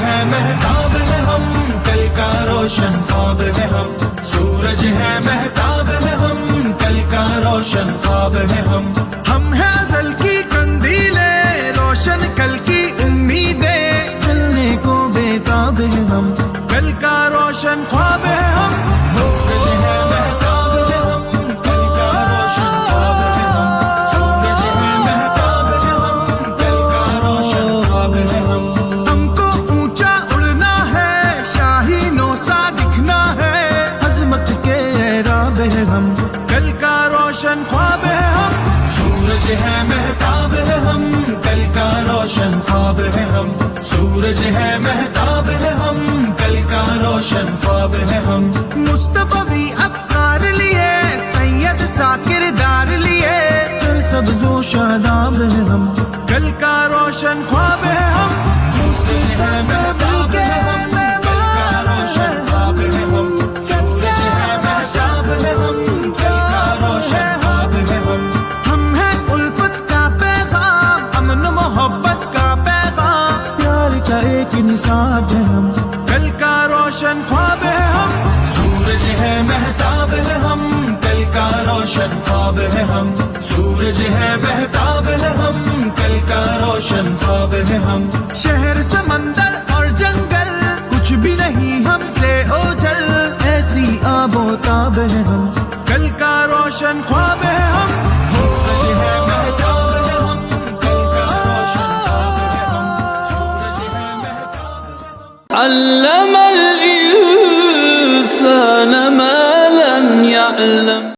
ہے مہتاب ہے ہم، کل کا روشن خواب ہے ہم، سورج ہے مہتاب ہے ہم، کل کا روشن خواب ہے ہم ہیں ازل کی قندیلیں، روشن کل کی امیدیں، چلنے کو بےتاب ہے ہم، کل کا روشن خواب ہے ہم، سورج ہے مہتاب ہے ہم، کل کا روشن خواب ہے ہم، سورج ہے مہتاب ہے ہم، کل کا روشن خواب ہے ہم کو اونچا اڑنا ہے، شاہینوں سا دکھنا ہے، عظمت کے اعراب ہے ہم، کل کا روشن خواب ہے ہم، سورج ہے مہتاب ہے ہم، کل کا روشن خواب ہے ہم، سورج ہے مہتاب ہے ہم، کل کا روشن خواب ہے ہم، مصطفی افکار لیے، سید سا کردار لیے، سرسبز و شاداب ہے ہم، کل کا روشن خواب ہے ہم، سورج ہے مہتاب ہے ہم، کل کا روشن خواب ہے ہم، سورج ہے مہتاب ہے ہم، کل کا روشن خواب ہے ہم ہیں الفت کا پیغام، امن و محبت کا پیغام، پیار کا ایک نصاب ہے ہم، کل کا روشن خواب ہے ہم، سورج ہے مہتاب ہے ہم، کل کا روشن خواب ہے ہم، سورج ہے مہتاب ہے ہم، کل کا روشن خواب ہے ہم، شہر سمندر اور جنگل کچھ بھی نہیں ہم سے اوجھل، ایسی آب و تاب ہے ہم، کل کا روشن خواب ہے ہم، سورج ہے مہتاب ہے ہم، کل کا روشن خواب ہے ہم، سورج ہے مہتاب ہے ہم۔ علم الإنسان ما لم يعلم